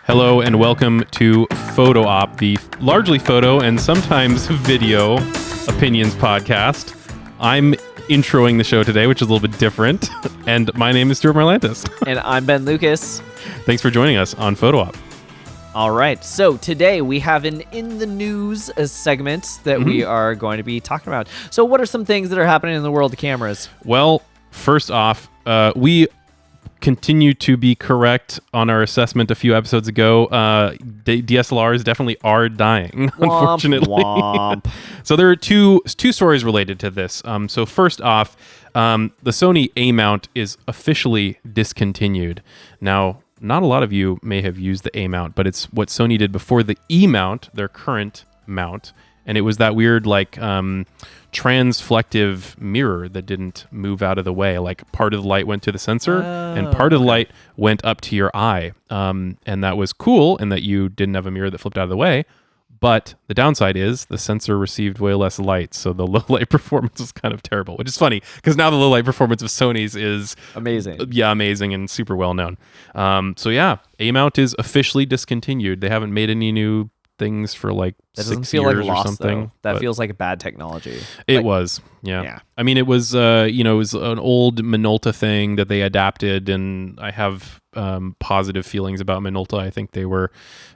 Hello and welcome to Photo Op, the largely photo and sometimes video opinions podcast. I'm introing the show today, which is a little bit different, and my name is Stuart Marlantis. And I'm Ben Lucas. Thanks for joining us on Photo Op. All right, so today we have an In the News segment that we are going to be talking about. So what are some things that are happening in the world of cameras? Well, first off, we continue to be correct on our assessment a few episodes ago. DSLRs definitely are dying, unfortunately. Womp. So there are two stories related to this. So first off, the Sony A-mount is officially discontinued. Now, not a lot of you may have used the A-mount, but it's what Sony did before the E-mount, their current mount. And it was that weird, like, transflective mirror that didn't move out of the way. Like, part of the light went to the sensor, and part of the light went up to your eye. And that was cool, in that you didn't have a mirror that flipped out of the way. But the downside is the sensor received way less light, so the low light performance was kind of terrible, which is funny because now the low light performance of Sony's is amazing. Yeah, amazing and super well known. So yeah, A-mount is officially discontinued. They haven't made any new things for like that 6 doesn't feel years like lost, or something. Though. That feels like a bad technology. It was, yeah. I mean, it was, it was an old Minolta thing that they adapted, and I have positive feelings about Minolta. I think they were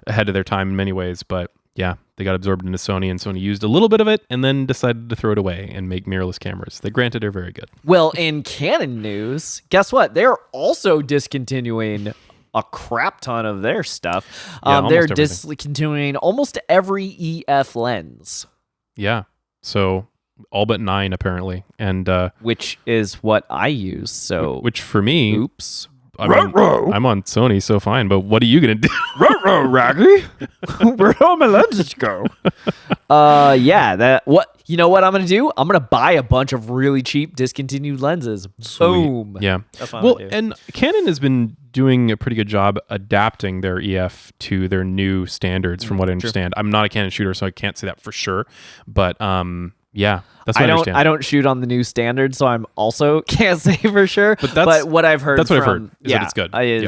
ahead of their time in many ways, but yeah, they got absorbed into Sony, and Sony used a little bit of it and then decided to throw it away and make mirrorless cameras. They granted are very good. Well, in Canon news, guess what? They're also discontinuing a crap ton of their stuff. They're discontinuing almost every EF lens. Yeah, so all but 9 apparently, and which is what I use. So which for me, oops. I'm on Sony, so fine. But what are you gonna do? Raggy? Where all my lenses go? What you know? What I'm gonna do? I'm gonna buy a bunch of really cheap discontinued lenses. Sweet. Boom. Yeah. That's what I'm gonna do. And Canon has been doing a pretty good job adapting their EF to their new standards, from what I understand. I'm not a Canon shooter, so I can't say that for sure. But yeah, that's what I understand. I don't shoot on the new standard, so I'm also can't say for sure. But what I've heard, that's what I've heard. Is that it's good. They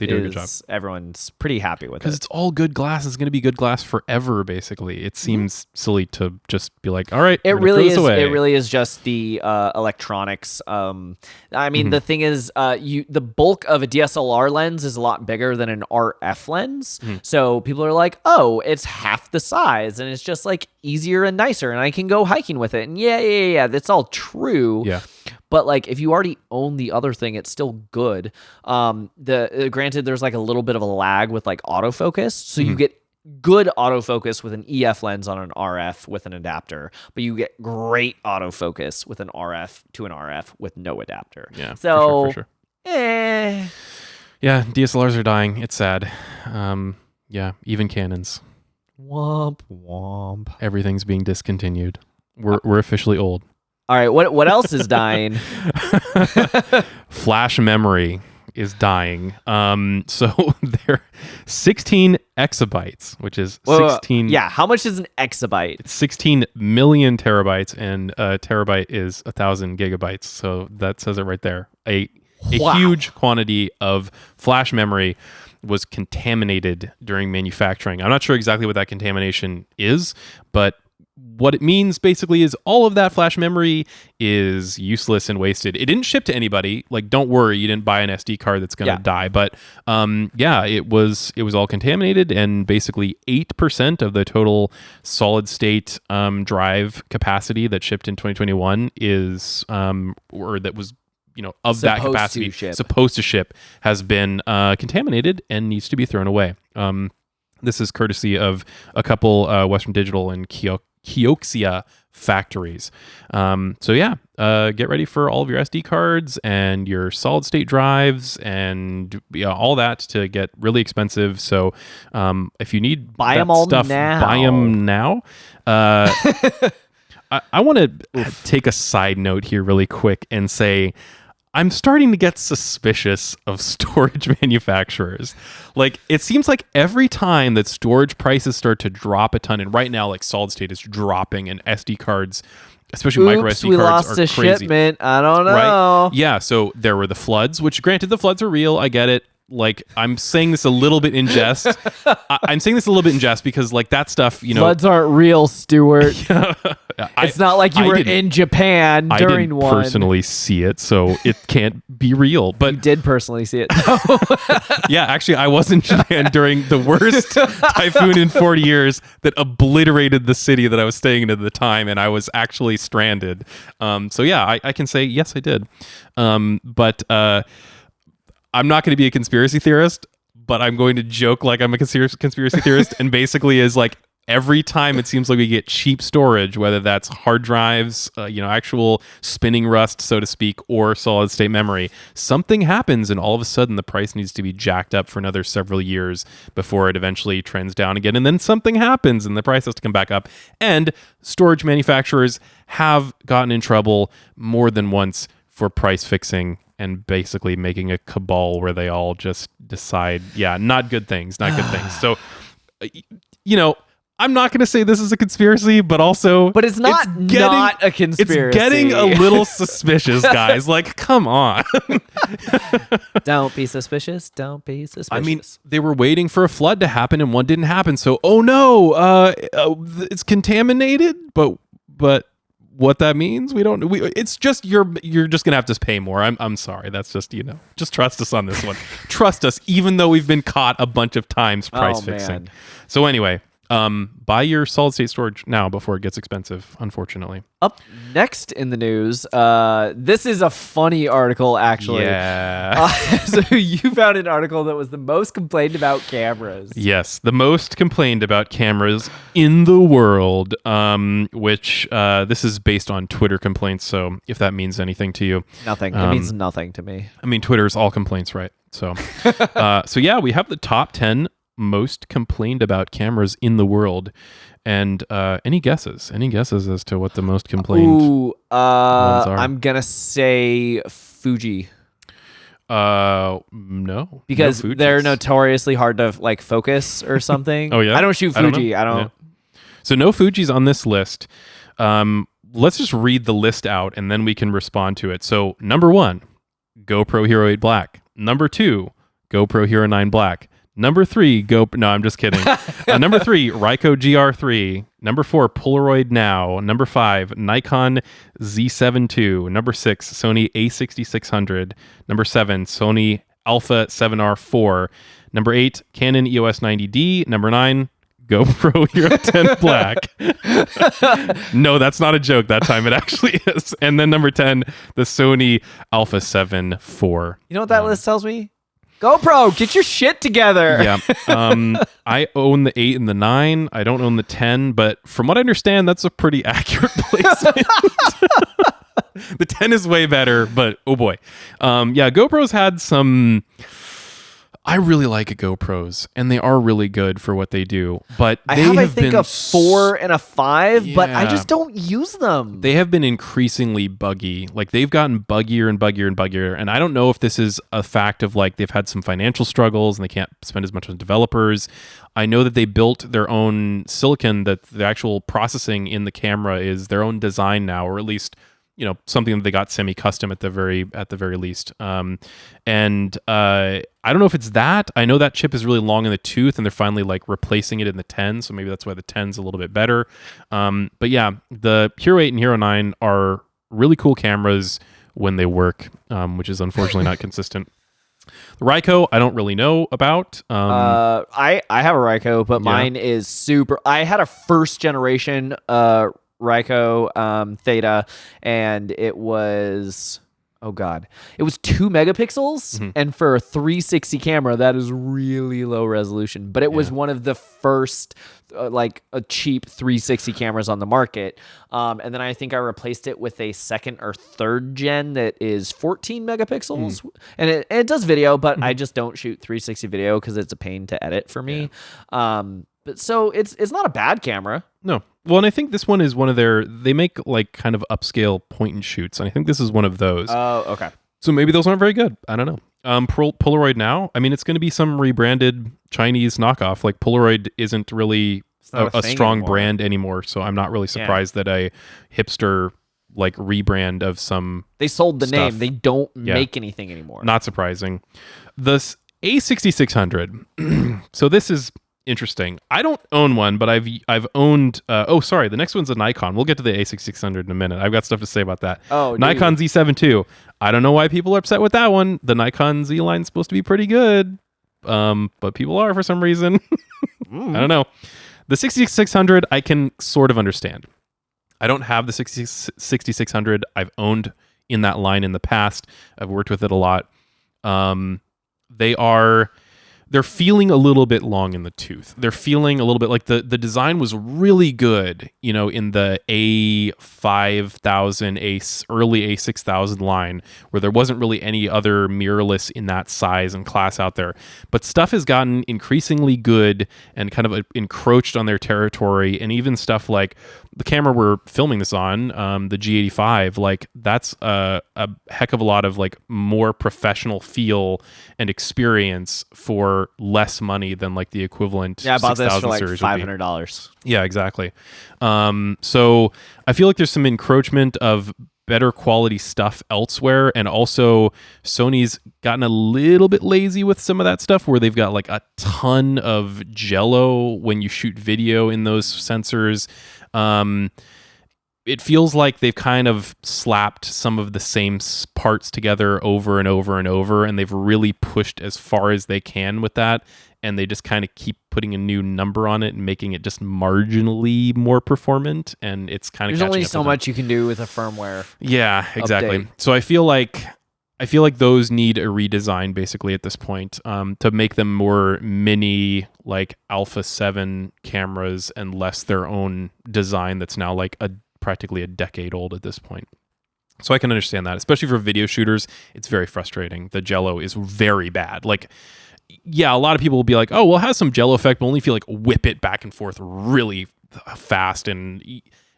do a good job. Everyone's pretty happy with it because it's all good glass. It's going to be good glass forever. Basically, it seems silly to just be like, all right, it really is. It really is just the electronics. I mean, the thing is, the bulk of a DSLR lens is a lot bigger than an RF lens. So people are like, oh, it's half the size, and it's just like easier and nicer, and I can go hiking with it. And yeah, that's all true. Yeah. But like, if you already own the other thing, it's still good. Granted, there's like a little bit of a lag with like autofocus, so you get good autofocus with an EF lens on an RF with an adapter, but you get great autofocus with an RF to an RF with no adapter. Yeah. So, for sure. Yeah, DSLRs are dying. It's sad. Yeah, even Canons. Womp womp. Everything's being discontinued. We're officially old. All right, what else is dying? Flash memory is dying. So they're 16 exabytes, which is 16. Yeah, how much is an exabyte? It's 16 million terabytes, and a terabyte is 1,000 gigabytes. So that says it right there. A huge quantity of flash memory was contaminated during manufacturing. I'm not sure exactly what that contamination is, but what it means basically is all of that flash memory is useless and wasted. It didn't ship to anybody. Like, don't worry, you didn't buy an SD card that's going to die. But it was all contaminated, and basically 8% of the total solid state drive capacity that shipped in 2021 is or that was of that capacity supposed to ship has been contaminated and needs to be thrown away. This is courtesy of a couple Western Digital and Kioxia factories. Get ready for all of your SD cards and your solid state drives and all that to get really expensive. So if you need buy them all stuff, now. Buy them now. I want to take a side note here really quick and say, I'm starting to get suspicious of storage manufacturers. Like, it seems like every time that storage prices start to drop a ton, and right now, like, solid state is dropping, and SD cards, especially micro SD we cards, lost are a crazy. shipment. I don't know. Right? Yeah, so there were the floods, which granted, the floods are real. I get it. like I'm saying this a little bit in jest. I'm saying this a little bit in jest because like that stuff, you know, Floods aren't real, Stuart. I- It's not like you I were didn't- in Japan I during didn't one. personally see it, so it can't be real. But You did personally see it. yeah, actually, I was in Japan during the worst typhoon in 40 years that obliterated the city that I was staying in at the time, and I was actually stranded. So yeah, I can say yes, I did. But I'm not going to be a conspiracy theorist, but I'm going to joke like I'm a conspiracy theorist, and basically is like every time it seems like we get cheap storage, whether that's hard drives, actual spinning rust, so to speak, or solid state memory, something happens and all of a sudden the price needs to be jacked up for another several years before it eventually trends down again. And then something happens and the price has to come back up. And storage manufacturers have gotten in trouble more than once for price fixing and basically making a cabal where they all just decide, not good things. So, I'm not going to say this is a conspiracy, but also... But it's not a conspiracy. It's getting a little suspicious, guys. Like, come on. Don't be suspicious. Don't be suspicious. I mean, they were waiting for a flood to happen and one didn't happen. So, oh no, it's contaminated. But what that means, we don't... it's just, you're just going to have to pay more. I'm sorry. That's just, just trust us on this one. Trust us, even though we've been caught a bunch of times price fixing. Man. So anyway... buy your solid state storage now before it gets expensive, unfortunately. Up next in the news, this is a funny article, actually. Yeah. So you found an article that was the most complained about cameras. Yes, the most complained about cameras in the world, which this is based on Twitter complaints, so if that means anything to you. Nothing. It means nothing to me. I mean, Twitter's all complaints, right? So, we have the top 10 most complained about cameras in the world, and any guesses as to what the most complained ones are? I'm gonna say Fuji, no, because no they're notoriously hard to like focus or something. Oh yeah, I don't shoot Fuji. I don't. Yeah. So no Fuji's on this list. Let's just read the list out and then we can respond to it. So number 1, GoPro Hero 8 Black. Number 2, GoPro Hero 9 Black. Number 3, no, I'm just kidding. Number 3, Ryko GR3. Number 4, Polaroid Now. Number 5, Nikon Z7 II. Number 6, Sony A6600. Number 7, Sony Alpha 7R4. Number 8, Canon EOS 90D. Number 9, GoPro Hero 10 Black. No, that's not a joke. That time it actually is. And then number 10, the Sony Alpha 7 IV. You know what that list tells me? GoPro, get your shit together. Yeah. I own the 8 and the 9. I don't own the 10, but from what I understand, that's a pretty accurate placement. The 10 is way better, but oh boy. GoPro's had some... I really like GoPros, and they are really good for what they do. But I think, a 4 and a 5, but I just don't use them. They have been increasingly buggy. Like, they've gotten buggier and buggier and buggier. And I don't know if this is a fact of, like, they've had some financial struggles and they can't spend as much on developers. I know that they built their own silicon, that the actual processing in the camera is their own design now, or at least... something that they got semi-custom at the very least. I don't know if it's that. I know that chip is really long in the tooth, and they're finally like replacing it in the 10, so maybe that's why the 10's a little bit better. But yeah, the Hero 8 and Hero 9 are really cool cameras when they work, which is unfortunately not consistent. The Ryko, I don't really know about. I have a Ryko, but mine is super... I had a first generation Ryko Theta, and it was... Oh God! It was 2 megapixels, and for a 360 camera, that is really low resolution. But it was one of the first, a cheap 360 cameras on the market. And then I think I replaced it with a second or third gen that is 14 megapixels, and it does video, but I just don't shoot 360 video because it's a pain to edit for me. But so it's not a bad camera. No. Well, and I think this one is one of they make like kind of upscale point and shoots, and I think this is one of those. Oh, okay. So maybe those aren't very good. I don't know. Polaroid Now, I mean, it's going to be some rebranded Chinese knockoff. Like, Polaroid isn't really a strong brand anymore, so I'm not really surprised that a hipster like rebrand of some... They sold the stuff. name. They don't make anything anymore. Not surprising. A6600. So this is interesting. I don't own one, but I've owned. The next one's a Nikon. We'll get to the A6600 in a minute. I've got stuff to say about that. Oh, Nikon Z7 II. I don't know why people are upset with that one. The Nikon Z line's supposed to be pretty good, but people are for some reason. I don't know. The 6600 I can sort of understand. I don't have the 6600. I've owned in that line in the past. I've worked with it a lot. They're feeling a little bit long in the tooth. They're feeling a little bit like the design was really good, in the A5000, early A6000 line, where there wasn't really any other mirrorless in that size and class out there. But stuff has gotten increasingly good and kind of encroached on their territory, and even stuff like the camera we're filming this on, the G85, like that's a heck of a lot of like more professional feel and experience for less money than like the equivalent. Yeah, I bought this for like series $500. Yeah, exactly. So I feel like there's some encroachment of better quality stuff elsewhere, and also Sony's gotten a little bit lazy with some of that stuff where they've got like a ton of jello when you shoot video in those sensors. It feels like they've kind of slapped some of the same parts together over and over and over, and they've really pushed as far as they can with that, and they just kind of keep putting a new number on it and making it just marginally more performant, and it's kind of There's only so much you can do with a firmware. Yeah, exactly. Update. So I feel like those need a redesign basically at this point, to make them more mini like Alpha 7 cameras and less their own design that's now like practically a decade old at this point. So I can understand that, especially for video shooters. It's very frustrating. The jello is very bad. Like, yeah, a lot of people will be like, oh, well, it has some jello effect, but only if you like whip it back and forth really fast. And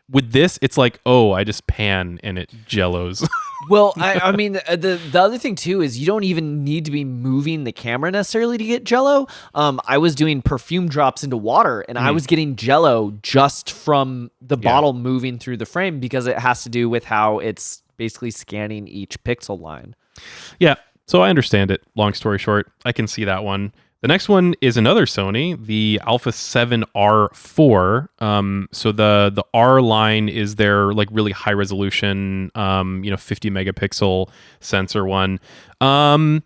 with this, it's like, oh, I just pan and it jellos. Well, I mean, the other thing too is you don't even need to be moving the camera necessarily to get jello. I was doing perfume drops into water, and I was getting jello just from the bottle moving through the frame, because it has to do with how it's basically scanning each pixel line. Yeah, so I understand it. Long story short, I can see that one. The next one is another Sony, the Alpha 7R4. So the R line is their like really high resolution, 50 megapixel sensor one. To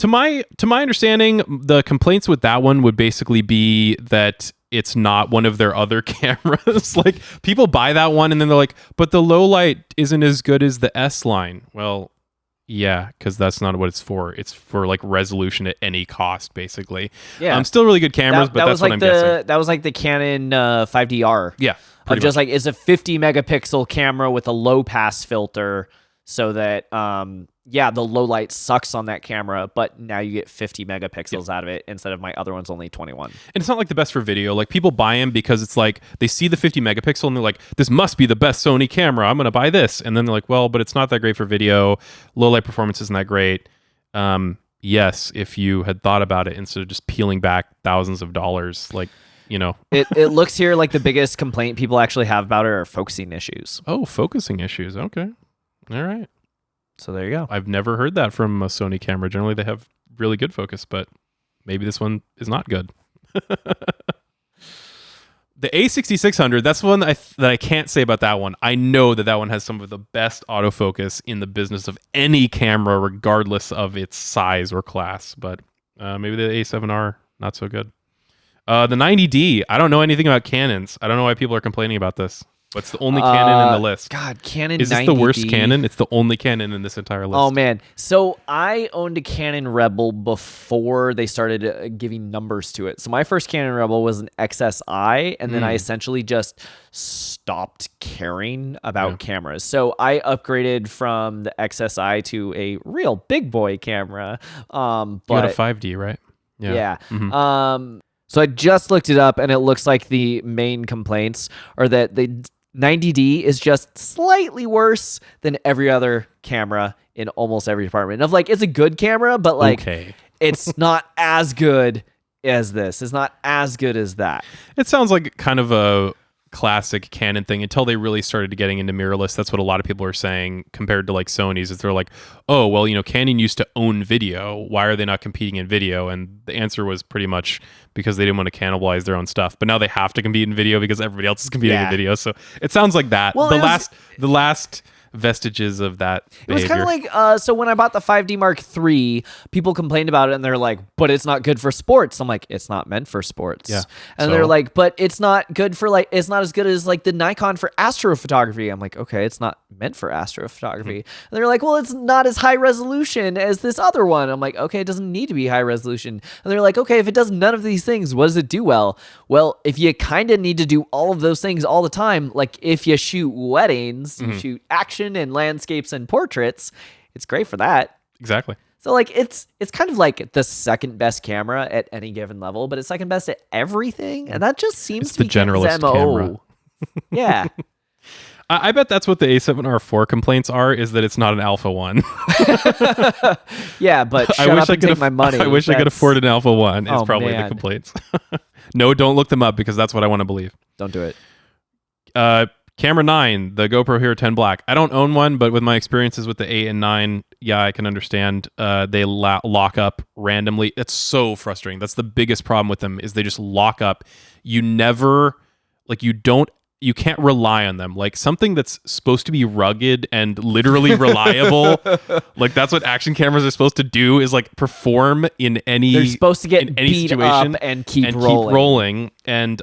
my understanding, the complaints with that one would basically be that it's not one of their other cameras. Like, people buy that one and then they're like, but the low light isn't as good as the S line. Well, yeah, because that's not what it's for. It's for like resolution at any cost, basically. Yeah, still really good cameras, but that's what I'm guessing. That was like the Canon 5DR. Yeah, just like it's a 50 megapixel camera with a low pass filter, so that the low light sucks on that camera, but now you get 50 megapixels out of it instead of my other one's only 21. And it's not like the best for video. Like, people buy them because it's like they see the 50 megapixel and they're like, this must be the best Sony camera. I'm going to buy this. And then they're like, well, but it's not that great for video. Low light performance isn't that great. Yes, if you had thought about it instead of just peeling back thousands of dollars, like, It looks here like the biggest complaint people actually have about it are focusing issues. Oh, focusing issues. Okay. All right. So there you go. I've never heard that from a Sony camera. Generally, they have really good focus, but maybe this one is not good. The A6600, that's one that I can't say about that one. I know that one has some of the best autofocus in the business of any camera, regardless of its size or class. But maybe the A7R, not so good. The 90D, I don't know anything about Canons. I don't know why people are complaining about this. What's the only Canon in the list? God, Canon 90D. Is this the worst Canon? It's the only Canon in this entire list. Oh, man. So I owned a Canon Rebel before they started giving numbers to it. So my first Canon Rebel was an XSI, and then I essentially just stopped caring about cameras. So I upgraded from the XSI to a real big boy camera. You got a 5D, right? Yeah. So I just looked it up, and it looks like the main complaints are that the 90D is just slightly worse than every other camera in almost every department. Of like, it's a good camera, but like, it's not as good as this. It's not as good as that. It sounds like kind of a classic Canon thing until they really started getting into mirrorless. That's what a lot of people are saying compared to like Sony's, is they're like, oh, well, Canon used to own video. Why are they not competing in video? And the answer was pretty much because they didn't want to cannibalize their own stuff. But now they have to compete in video because everybody else is competing in video. So it sounds like that. Well, the last vestiges of that behavior. It was kind of like, so when I bought the 5D Mark III, people complained about it and they're like, but it's not good for sports. I'm like, it's not meant for sports. Yeah. And they're like, but it's not good for like, it's not as good as like the Nikon for astrophotography. I'm like, okay, it's not meant for astrophotography. And they're like, well, it's not as high resolution as this other one. I'm like, okay, it doesn't need to be high resolution. And they're like, okay, if it does none of these things, what does it do well? Well, if you kind of need to do all of those things all the time, like if you shoot weddings, you shoot action and landscapes and portraits, it's great for that. Exactly. So like it's kind of like the second best camera at any given level, but it's second best at everything, and that just seems to be the generalist camera. Yeah. I bet that's what the A7R4 complaints are, is that it's not an Alpha 1. Yeah, but shut up and take my money. I wish I could afford an Alpha 1 is probably the complaints. No, don't look them up because that's what I want to believe. Don't do it. Camera 9, the GoPro Hero 10 Black. I don't own one, but with my experiences with the 8 and 9, yeah, I can understand. They lock up randomly. It's so frustrating. That's the biggest problem with them, is they just lock up. You never, like, you can't rely on them. Like something that's supposed to be rugged and literally reliable, like that's what action cameras are supposed to do, is like perform in any. They're supposed to get beat situation up and keep rolling. And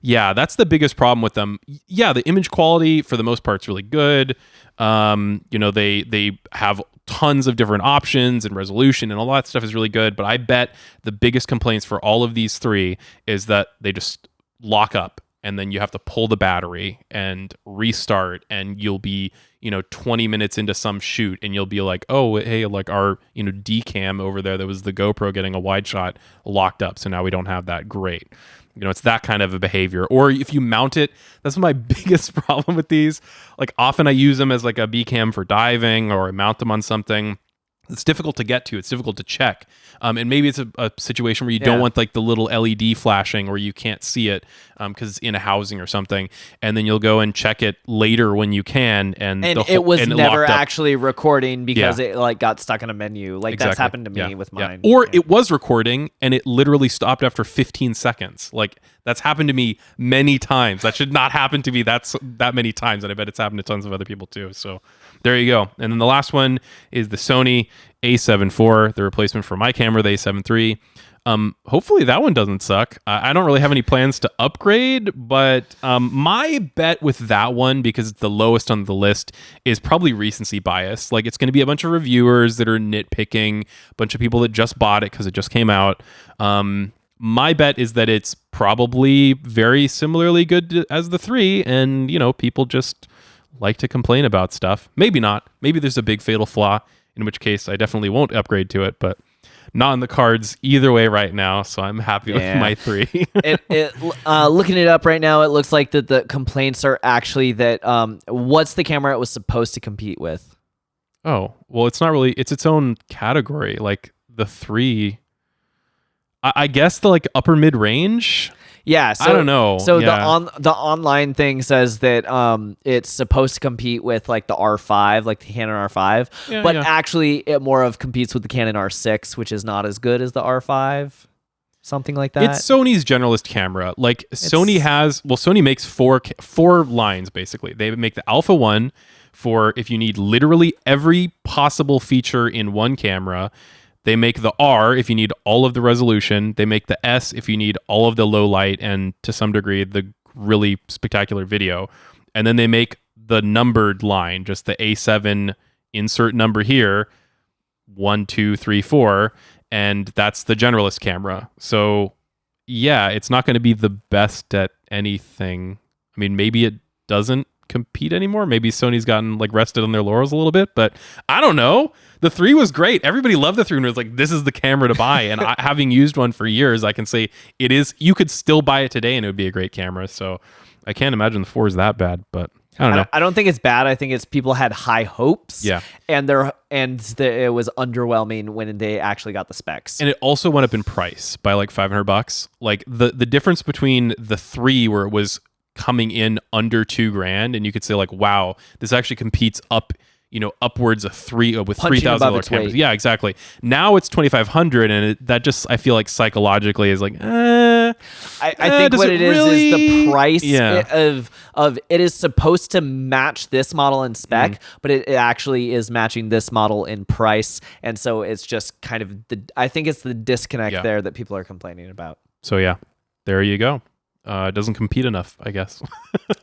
yeah, that's the biggest problem with them. Yeah, the image quality for the most part is really good. They have tons of different options and resolution, and all that stuff is really good. But I bet the biggest complaints for all of these three is that they just lock up. And then you have to pull the battery and restart, and you'll be, 20 minutes into some shoot, and you'll be like, oh, hey, like our, D cam over there, that was the GoPro getting a wide shot, locked up. So now we don't have that. Great. It's that kind of a behavior. Or if you mount it, that's my biggest problem with these. Like often I use them as like a B cam for diving, or I mount them on something. It's difficult to get to. It's difficult to check. And maybe it's a situation where you don't want like the little LED flashing, or you can't see it because it's in a housing or something. And then you'll go and check it later when you can. And it was never actually recording because it like got stuck in a menu. Like that's happened to me with mine. Yeah. Or it was recording and it literally stopped after 15 seconds. Like that's happened to me many times. That should not happen to me that many times. And I bet it's happened to tons of other people too. So there you go. And then the last one is the Sony A7 IV, the replacement for my camera, the A7 III. Hopefully that one doesn't suck. I don't really have any plans to upgrade, but my bet with that one, because it's the lowest on the list, is probably recency bias. Like it's going to be a bunch of reviewers that are nitpicking, a bunch of people that just bought it because it just came out. My bet is that it's probably very similarly good as the 3, and people just like to complain about stuff. Maybe not. Maybe there's a big fatal flaw, in which case I definitely won't upgrade to it, but not in the cards either way right now, so I'm happy with my 3. Looking it up right now, it looks like that the complaints are actually that what's the camera it was supposed to compete with? Oh, well, it's not really, it's its own category. Like the 3, I guess the like upper mid range. Yeah, so, I don't know. So the online thing says that it's supposed to compete with like the R5, like the Canon R5, but actually it more of competes with the Canon R6, which is not as good as the R5, something like that. It's Sony's generalist camera. Like Sony makes four lines basically. They make the Alpha 1 for if you need literally every possible feature in one camera. They make the R if you need all of the resolution. They make the S if you need all of the low light and to some degree the really spectacular video. And then they make the numbered line, just the A7 insert number here, 1, 2, 3, 4, and that's the generalist camera. So yeah, it's not going to be the best at anything. I mean, maybe it doesn't compete anymore. Maybe Sony's gotten like rested on their laurels a little bit, but I don't know. The 3 was great. Everybody loved the 3 and was like, this is the camera to buy. And having used one for years, I can say it is. You could still buy it today and it would be a great camera. So I can't imagine the 4 is that bad, but I don't know. I don't think it's bad. I think it's people had high hopes. Yeah. And it was underwhelming when they actually got the specs. And it also went up in price by like $500. Like the difference between the 3 where it was coming in under $2,000, and you could say like, wow, this actually competes upwards of with Punching above $3,000 its cameras. weight. Yeah, exactly. Now it's $2,500, and that just, I feel like psychologically is like, I think does what it it is really? the price Yeah. of it is supposed to match this model in spec, but it actually is matching this model in price, and so it's just kind of I think it's the disconnect there that people are complaining about. So yeah, there you go. It doesn't compete enough, I guess.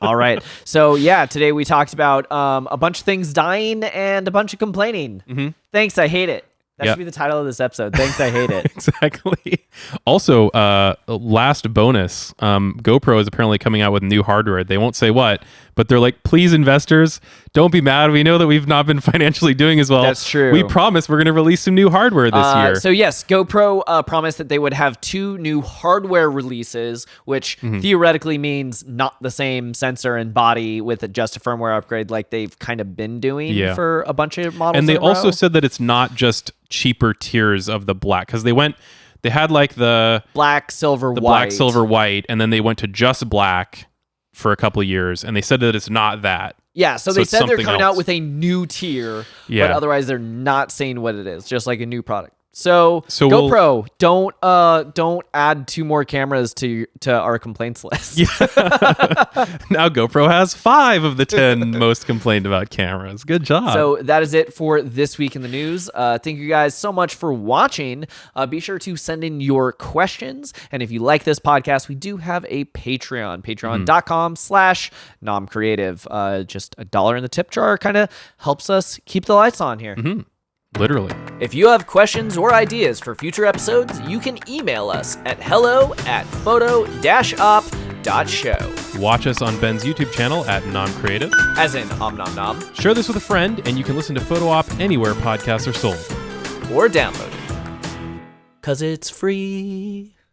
All right. So yeah, today we talked about a bunch of things dying and a bunch of complaining. Mm-hmm. Thanks, I hate it. That should be the title of this episode. Thanks, I hate it. Exactly. Also, last bonus, GoPro is apparently coming out with new hardware. They won't say what, but they're like, please, investors, don't be mad. We know that we've not been financially doing as well. That's true. We promise we're going to release some new hardware this year. So yes, GoPro promised that they would have 2 new hardware releases, which theoretically means not the same sensor and body with just a firmware upgrade like they've kind of been doing for a bunch of models. And they in a also row. said that it's not just cheaper tiers of the black, because they had like the black, silver, white. Black, silver, white, and then they went to just black for a couple of years, and they said that it's not that. Yeah, so they it's said they're something coming else. out with a new tier, Yeah. but otherwise they're not saying what it is, just like a new product. So we'll- GoPro, don't add 2 more cameras to our complaints list. Yeah. Now GoPro has 5 of the 10 most complained about cameras. Good job. So that is it for this week in the news. Thank you guys so much for watching. Be sure to send in your questions. And if you like this podcast, we do have a Patreon, patreon.com/nomcreative. Just $1 in the tip jar kind of helps us keep the lights on here. Literally. If you have questions or ideas for future episodes, you can email us at hello@photo-op.show. Watch us on Ben's YouTube channel at NomCreative. As in om nom nom. Share this with a friend, and you can listen to Photo Op anywhere podcasts are sold. Or download it. 'Cause it's free.